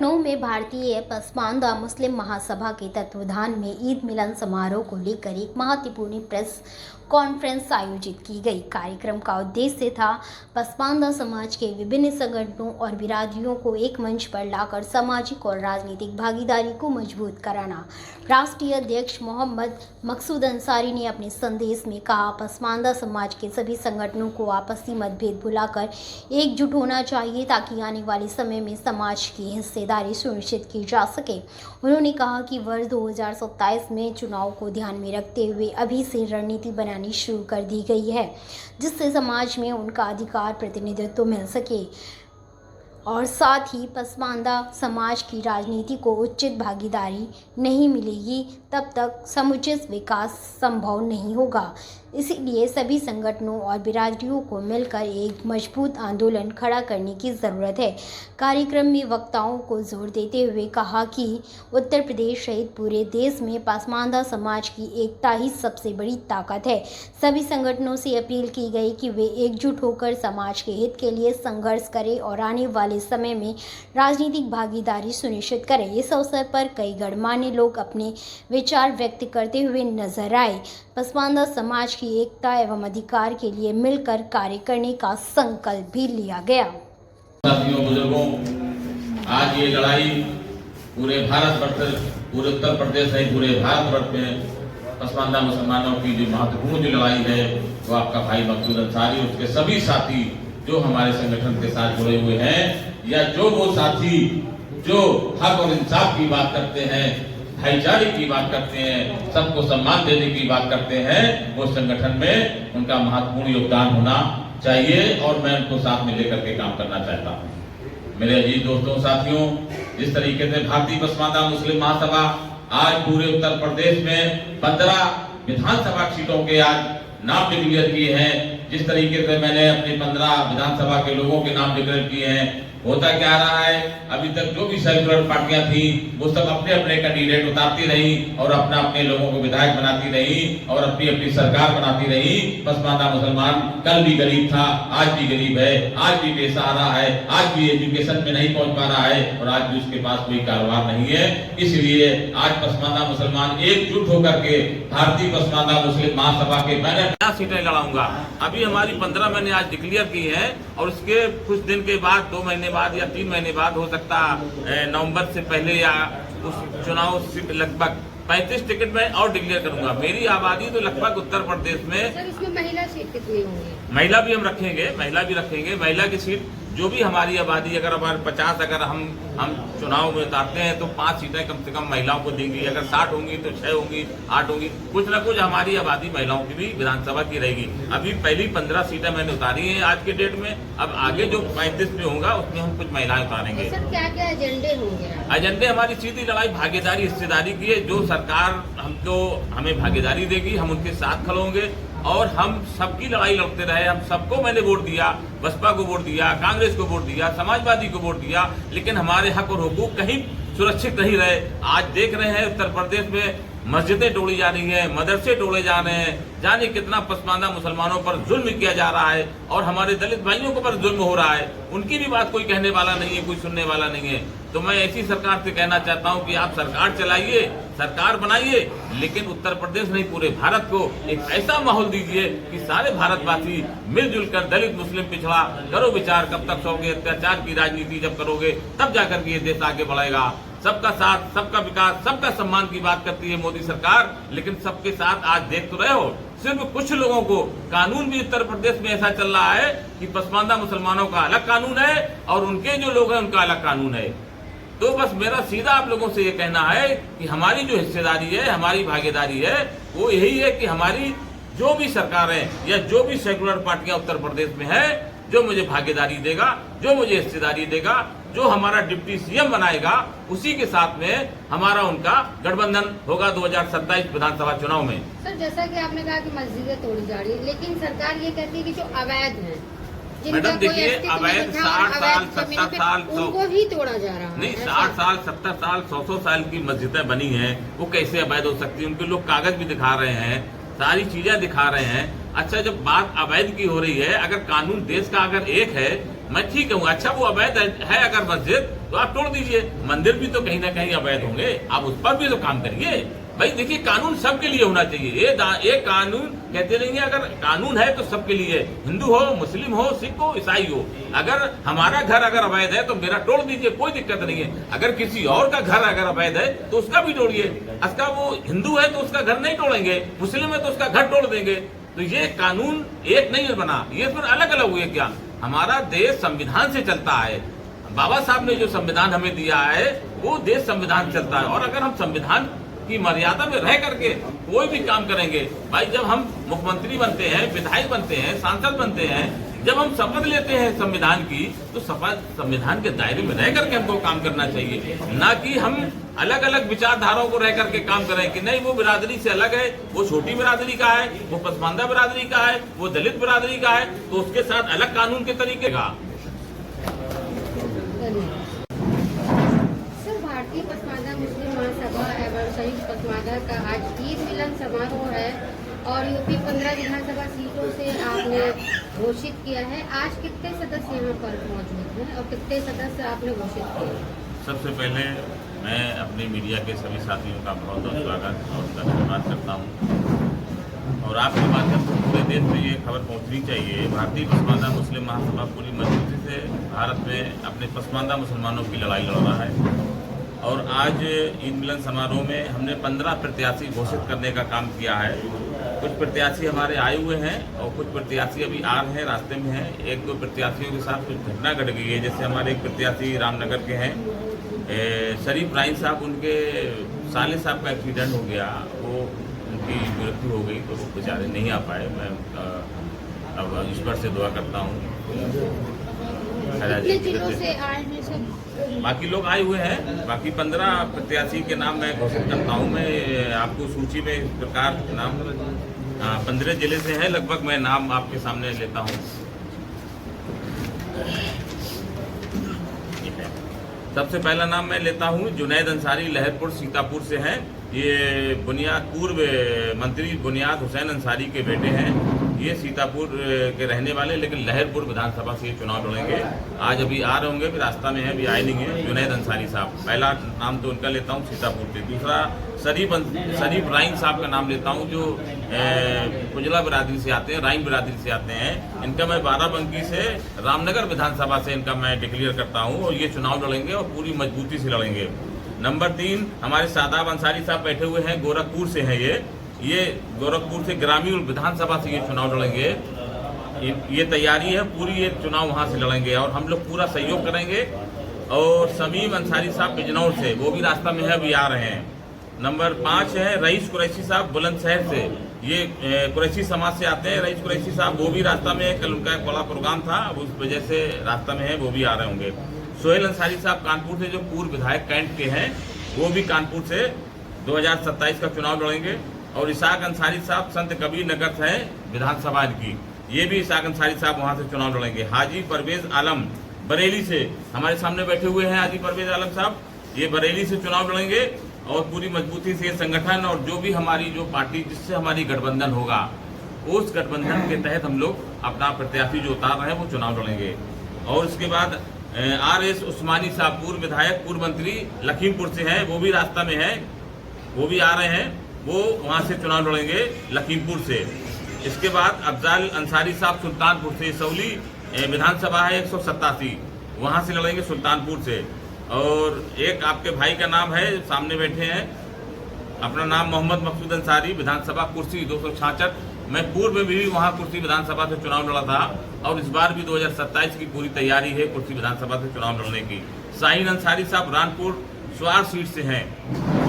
लखनऊ में भारतीय पसमानदा मुस्लिम महासभा के तत्वावधान में ईद मिलन समारोह को लेकर एक महत्वपूर्ण प्रेस कॉन्फ्रेंस आयोजित की गई। कार्यक्रम का उद्देश्य था पसमानदा समाज के विभिन्न संगठनों और बिरादरियों को एक मंच पर लाकर सामाजिक और राजनीतिक भागीदारी को मजबूत कराना। राष्ट्रीय अध्यक्ष मोहम्मद मकसूद अंसारी ने अपने संदेश में कहा, पसमानदा समाज के सभी संगठनों को आपसी मतभेद भुलाकर एकजुट होना चाहिए ताकि आने वाले समय में समाज की हिस्सेदारी सुनिश्चित की जा सके। उन्होंने कहा कि वर्ष 2027 में चुनाव को ध्यान में रखते हुए अभी से रणनीति बनानी शुरू कर दी गई है, जिससे समाज में उनका अधिकार प्रतिनिधित्व मिल सके और साथ ही पसमानदा समाज की राजनीति को उचित भागीदारी नहीं मिलेगी तब तक समुचित विकास संभव नहीं होगा। इसीलिए सभी संगठनों और बिरादरियों को मिलकर एक मजबूत आंदोलन खड़ा करने की ज़रूरत है। कार्यक्रम में वक्ताओं को जोर देते हुए कहा कि उत्तर प्रदेश सहित पूरे देश में पसमानदा समाज की एकता ही सबसे बड़ी ताकत है। सभी संगठनों से अपील की गई कि वे एकजुट होकर समाज के हित के लिए संघर्ष करें और आने वाले समय में राजनीतिक भागीदारी सुनिश्चित करें। इस अवसर पर कई गणमान्य लोग अपने विचार व्यक्त करते हुए नजर आए। पसमानदा समाज की एकता एवं अधिकार के लिए मिलकर कार्य करने का संकल्प भी लिया गया। साथियों, बुजुर्गों, आज ये लड़ाई पूरे पूरे उत्तर प्रदेश सहित पूरे भारतवर्ष में पसमानदा मुसलमानों की जो महत्वपूर्ण जो लड़ाई है वो आपका भाई मकसूद अंसारी उसके सभी साथी जो हमारे संगठन के साथ जुड़े हुए हैं या जो वो साथी जो हक और इंसाफ की बात करते हैं, भाईचारे की बात करते हैं, सबको सम्मान देने की बात करते हैं, वो संगठन में उनका महत्वपूर्ण योगदान होना चाहिए और मैं उनको साथ में लेकर के काम करना चाहता हूँ। मेरे अजीज दोस्तों, साथियों, जिस तरीके से भारतीय पसमानदा मुस्लिम महासभा आज पूरे उत्तर प्रदेश में 15 विधानसभा सीटों के आज नाम डिक्लेयर किए हैं, जिस तरीके से मैंने अपने 15 विधानसभा के लोगों के नाम डिक्लेयर किए हैं, होता क्या रहा है, अभी तक जो भी सेक्युलर पार्टियां थी वो सब अपने अपने कैंडिडेट उतारती रही और अपना अपने लोगों को विधायक बनाती रही और अपनी अपनी सरकार बनाती रही। पसमानदा मुसलमान कल भी गरीब था, आज भी गरीब है, आज भी बेसहारा है, आज भी एजुकेशन में नहीं पहुंच पा रहा है और आज भी उसके पास कोई कारोबार नहीं है। इसलिए आज पसमानदा मुसलमान एकजुट होकर के भारतीय पसमानदा मुस्लिम महासभा के मैंने 50 सीटें लड़ाऊंगा। अभी हमारी 15 मैंने आज डिक्लेयर की है और उसके कुछ दिन के बाद 2 महीने बाद या 3 महीने बाद हो सकता नवंबर से पहले या उस चुनाव सीट लगभग 35 टिकट में और डिक्लेयर करूंगा। मेरी आबादी तो लगभग उत्तर प्रदेश में। सर, इसमें महिला सीट कितनी होंगी? महिला भी हम रखेंगे, महिला भी रखेंगे। महिला की सीट जो भी हमारी आबादी अगर हमारे 50 अगर हम चुनाव में उतारते हैं तो 5 सीटें कम से कम महिलाओं को देंगी। अगर 60 होंगी तो 6 होंगी, 8 होंगी, कुछ ना कुछ हमारी आबादी महिलाओं की भी विधानसभा की रहेगी। अभी पहली 15 सीटें मैंने उतारी हैं आज के डेट में। अब आगे जो 35 में होगा उसमें हम कुछ महिलाएं उतारेंगे। सर, क्या क्या एजेंडे होंगे? एजेंडे हमारी सीधी लड़ाई भागीदारी हिस्सेदारी की है। जो सरकार हमको हमें भागीदारी देगी हम उनके साथ खड़े होंगे और हम सबकी लड़ाई लड़ते रहे। हम सबको मैंने वोट दिया, बसपा को वोट दिया, कांग्रेस को वोट दिया, समाजवादी को वोट दिया, लेकिन हमारे हक और हुकूक कहीं सुरक्षित नहीं रहे। आज देख रहे हैं उत्तर प्रदेश में मस्जिदें तोड़ी जा रही हैं, मदरसे तोड़े जा रहे हैं, जाने कितना पसमानदा मुसलमानों पर जुल्म किया जा रहा है और हमारे दलित भाइयों के पर जुल्म हो रहा है। उनकी भी बात कोई कहने वाला नहीं है, कोई सुनने वाला नहीं है। तो मैं ऐसी सरकार से कहना चाहता हूं कि आप सरकार चलाइए, सरकार बनाइए, लेकिन उत्तर प्रदेश नहीं पूरे भारत को एक ऐसा माहौल दीजिए कि सारे भारतवासी मिलजुल कर दलित मुस्लिम पिछड़ा करो विचार। कब तक सोगे? अत्याचार की राजनीति जब करोगे तब जाकर के ये देश आगे बढ़ेगा। सबका साथ, सबका विकास, सबका सम्मान की बात करती है मोदी सरकार, लेकिन सबके साथ आज देख तो रहे हो सिर्फ कुछ लोगों को। कानून भी उत्तर प्रदेश में ऐसा चल रहा है कि पसमानदा मुसलमानों का अलग कानून है और उनके जो लोग हैं उनका अलग कानून है। तो बस मेरा सीधा आप लोगों से ये कहना है कि हमारी जो हिस्सेदारी है, हमारी भागीदारी है, वो यही है कि हमारी जो भी सरकारें या जो भी सेक्युलर पार्टियां उत्तर प्रदेश में है, जो मुझे भागीदारी देगा, जो मुझे हिस्सेदारी देगा, जो हमारा डिप्टी सीएम बनाएगा, उसी के साथ में हमारा उनका गठबंधन होगा 2027 विधानसभा चुनाव में। सर, जैसा कि आपने कहा कि मस्जिदें तोड़ी जा रही है, लेकिन सरकार ये कहती है कि जो अवैध है, मैडम देखिए, अवैध 60 साल 70 साल उनको भी तोड़ा जा रहा है। नहीं, 60 साल 70 साल 100 साल की मस्जिदें बनी हैं, वो कैसे अवैध हो सकती है? उनके लोग कागज भी दिखा रहे हैं, सारी चीजें दिखा रहे हैं। अच्छा, जब बात अवैध की हो रही है, अगर कानून देश का अगर एक है, मैं ठीक हूँ। अच्छा, वो अवैध है अगर मस्जिद, तो आप तोड़ दीजिए। मंदिर भी तो कहीं ना कहीं अवैध होंगे, आप उस पर भी तो काम करिए भाई। देखिए, कानून सबके लिए होना चाहिए। ये कानून कहते नहीं है, अगर कानून है तो सबके लिए, हिंदू हो, मुस्लिम हो, सिख हो, ईसाई हो। अगर हमारा घर अगर अवैध है तो मेरा तोड़ दीजिए, कोई दिक्कत नहीं है। अगर किसी और का घर अगर अवैध है तो उसका भी तोड़िए। उसका वो हिंदू है तो उसका घर नहीं तोड़ेंगे, मुस्लिम है तो उसका घर तोड़ देंगे। तो ये कानून एक नहीं बना, ये फिर अलग अलग हुए क्या? हमारा देश संविधान से चलता है। बाबा साहब ने जो संविधान हमें दिया है वो देश संविधान चलता है। और अगर हम संविधान की मर्यादा में रह करके कोई भी काम करेंगे भाई, जब हम मुख्यमंत्री बनते हैं, विधायक बनते हैं, सांसद बनते हैं, जब हम शपथ लेते हैं संविधान की, तो शपथ संविधान के दायरे में रह करके हमको काम करना चाहिए, ना कि हम अलग अलग विचारधाराओं को रह करके काम करें कि नहीं वो बिरादरी से अलग है, वो छोटी बिरादरी का है, वो पसमानदा बिरादरी का है, वो दलित बिरादरी का है, तो उसके साथ अलग कानून के तरीके का। सर, भारतीय पसमानदा मुस्लिम महासभा एवं संयुक्त पसमानदा का आज ईद मिलन समारोह है और यूपी 15 विधानसभा सीटों से आपने घोषित किया है। आज कितने सदस्य यहाँ पर मौजूद हैं और कितने सदस्य आपने घोषित किए? सबसे पहले मैं अपने मीडिया के सभी साथियों का बहुत बहुत स्वागत और धन्यवाद करता हूँ। और आपके माध्यम से पूरे देश में ये खबर पहुँचनी चाहिए। भारतीय पसमानदा मुस्लिम महासभा पूरी मजबूती से भारत में अपने पसमानदा मुसलमानों की लड़ाई लड़ रहा है। और आज ईद मिलन समारोह में हमने 15 प्रत्याशी घोषित करने का काम किया है। कुछ प्रत्याशी हमारे आए हुए हैं और कुछ प्रत्याशी अभी आ रहे हैं, रास्ते में हैं। एक दो प्रत्याशियों के साथ कुछ घटना घट गई है। जैसे हमारे एक प्रत्याशी रामनगर के हैं, शरीफ राइन साहब, उनके साले साहब का एक्सीडेंट हो गया, वो उनकी मृत्यु हो गई, तो वो बेचारे नहीं आ पाए। मैं अब ईश्वर से दुआ करता हूँ। कितने जिलों से आए हैं सब? बाकी लोग आए हुए हैं। बाकी 15 प्रत्याशी के नाम मैं घोषित करता हूँ। मैं आपको सूची में इस प्रकार नाम 15 जिले से हैं लगभग, मैं नाम आपके सामने लेता हूँ। सबसे पहला नाम मैं लेता हूँ जुनैद अंसारी, लहरपुर सीतापुर से हैं। ये पूर्व मंत्री बुनियाद हुसैन अंसारी के बेटे हैं। ये सीतापुर के रहने वाले, लेकिन लहरपुर विधानसभा से ये चुनाव लड़ेंगे। आज अभी आ रहे होंगे, फिर रास्ता में है, अभी आए नहीं है। जुनैद अंसारी साहब, पहला नाम तो उनका लेता हूँ सीतापुर से। दूसरा शरीफ राइन साहब का नाम लेता हूँ, जो कुजला बिरादरी से आते हैं, राइन बिरादरी से आते हैं। इनका मैं बाराबंकी से रामनगर विधानसभा से इनका मैं डिक्लेयर करता हूँ और ये चुनाव लड़ेंगे और पूरी मजबूती से लड़ेंगे। नंबर 3 हमारे शादाब अंसारी साहब बैठे हुए हैं, गोरखपुर से हैं। ये गोरखपुर से ग्रामीण विधानसभा से ये चुनाव लड़ेंगे। ये तैयारी है पूरी, ये चुनाव वहाँ से लड़ेंगे और हम लोग पूरा सहयोग करेंगे। और शमीम अंसारी साहब बिजनौर से, वो भी रास्ता में है, अभी आ रहे हैं। नंबर 5 है रईस कुरैशी साहब बुलंदशहर से, ये कुरैशी समाज से आते हैं। रईस कुरैशी साहब वो भी रास्ता में है, कल उनका एक बड़ा प्रोग्राम था, अब उस वजह से रास्ता में है, वो भी आ रहे होंगे। सोहेल अंसारी साहब कानपुर से, जो पूर्व विधायक कैंट के हैं, वो भी कानपुर से 2027 का चुनाव लड़ेंगे। और इसाक अंसारी साहब संत कबीर नगर से हैं, विधानसभा की, ये भी इसाक अंसारी साहब वहाँ से चुनाव लड़ेंगे। हाजी परवेज आलम बरेली से हमारे सामने बैठे हुए हैं, हाजी परवेज आलम साहब, ये बरेली से चुनाव लड़ेंगे और पूरी मजबूती से संगठन और जो भी हमारी जो पार्टी जिससे हमारी गठबंधन होगा, उस गठबंधन के तहत हम लोग अपना प्रत्याशी जो उतार रहे हैं वो चुनाव लड़ेंगे। और उसके बाद RS उस्मानी साहब, पूर्व विधायक, पूर्व मंत्री, लखीमपुर से हैं, वो भी रास्ता में है, वो भी आ रहे हैं, वो वहाँ से चुनाव लड़ेंगे लखीमपुर से। इसके बाद अफजाल अंसारी साहब सुल्तानपुर से, सौली विधानसभा है 187, वहाँ से लड़ेंगे सुल्तानपुर से। और एक आपके भाई का नाम है, सामने बैठे हैं, अपना नाम मोहम्मद मकसूद अंसारी, विधानसभा कुर्सी 266। मैं पूर्व में भी वहाँ कुर्सी विधानसभा से चुनाव लड़ा था और इस बार भी 2027 की पूरी तैयारी है कुर्सी विधानसभा से चुनाव लड़ने की। शाहीन अंसारी साहब रानपुर स्वार सीट से हैं,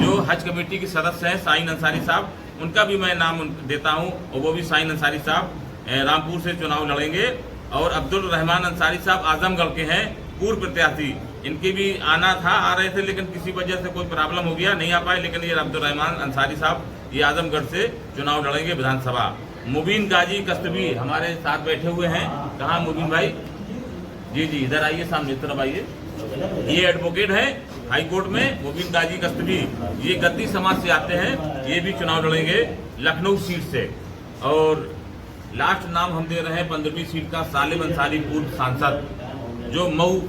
जो हज कमेटी के सदस्य हैं, शाहीन अंसारी साहब, उनका भी मैं नाम देता हूं और वो भी शाहीन अंसारी साहब रामपुर से चुनाव लड़ेंगे। और अब्दुल रहमान अंसारी साहब आजमगढ़ के हैं, पूर्व प्रत्याशी, इनके भी आना था, आ रहे थे, लेकिन किसी वजह से कोई प्रॉब्लम हो गया, नहीं आ पाए। लेकिन ये अब्दुल रहमान अंसारी साहब ये आजमगढ़ से चुनाव लड़ेंगे विधानसभा। मुबीन गाजी कस्तबी हमारे साथ बैठे हुए हैं, कहाँ मुबीन भाई? जी जी, इधर आइए, सामने इस तरफ आइए। ये एडवोकेट है हाई कोर्ट में, मुबीन गाजी कस्तबी, ये गद्दी समाज से आते हैं, ये भी चुनाव लड़ेंगे लखनऊ सीट से। और लास्ट नाम हम दे रहे हैं 15वीं सीट का, सालिम अंसारी, पूर्व सांसद, जो मऊ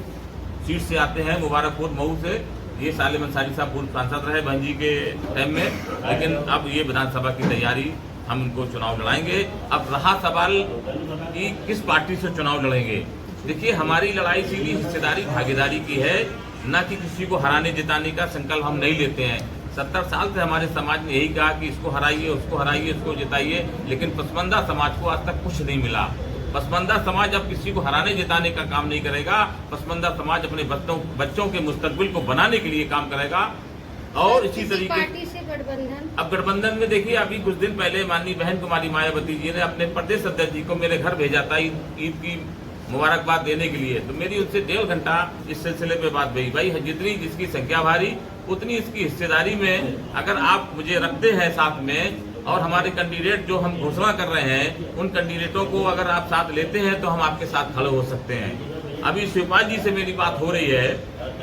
सीट से आते हैं, मुबारकपुर मऊ से। ये सालिम अंसारी साहब पूर्व सांसद रहे बहन जी के टाइम में, लेकिन अब ये विधानसभा की तैयारी, हम इनको चुनाव लड़ाएंगे। अब रहा सवाल कि किस पार्टी से चुनाव लड़ेंगे। देखिए, हमारी लड़ाई सीधी हिस्सेदारी भागीदारी की है, न कि किसी को हराने जिताने का संकल्प हम नहीं लेते हैं। 70 साल से हमारे समाज ने यही कहा कि इसको हराइए, उसको हराइए, इसको जिताइए, लेकिन पसमानदा समाज को आज तक कुछ नहीं मिला। पसमानदा समाज अब किसी को हराने जिताने का काम नहीं करेगा। पसमानदा समाज अपने बच्चों के मुस्तकबिल को बनाने के लिए काम करेगा। और इसी तरीके पार्टी से गठबंधन, अब गठबंधन में देखिए, अभी कुछ दिन पहले माननीय बहन कुमारी मायावती जी ने अपने प्रदेश अध्यक्ष जी को मेरे घर भेजा था ईद की मुबारकबाद देने के लिए। तो मेरी उनसे 1.5 घंटा इस सिलसिले में बात हुई। भाई, जितनी जिसकी संख्या भारी उतनी इसकी हिस्सेदारी में अगर आप मुझे रखते हैं साथ में, और हमारे कैंडिडेट जो हम घोषणा कर रहे हैं उन कैंडिडेटों को अगर आप साथ लेते हैं तो हम आपके साथ खड़े हो सकते हैं। अभी शिवपाल जी से मेरी बात हो रही है,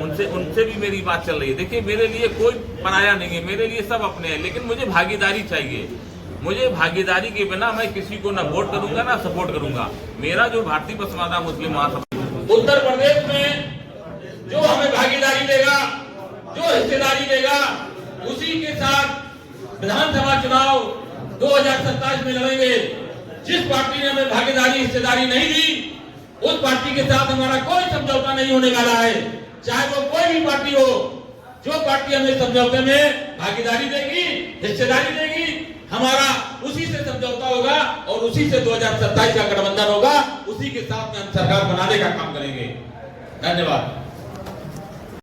उनसे भी मेरी बात चल रही है। देखिए, मेरे लिए कोई पराया नहीं है, मेरे लिए सब अपने हैं, लेकिन मुझे भागीदारी चाहिए। मुझे भागीदारी के बिना मैं किसी को न वोट करूंगा ना सपोर्ट करूंगा। मेरा जो भारतीय पसमानदा मुस्लिम महासभा उत्तर प्रदेश में जो हमें भागीदारी देगा, जो हिस्सेदारी देगा, उसी के साथ विधानसभा चुनाव 2027 में लड़ेंगे। जिस पार्टी ने हमें भागीदारी हिस्सेदारी नहीं दी, उस पार्टी के साथ हमारा कोई समझौता नहीं होने वाला है, चाहे वो कोई भी पार्टी हो। जो पार्टी हमें समझौते में भागीदारी देगी, हिस्सेदारी देगी, हमारा उसी से समझौता होगा और उसी से 2027 का गठबंधन होगा। उसी के साथ में हम सरकार बनाने का काम करेंगे। धन्यवाद।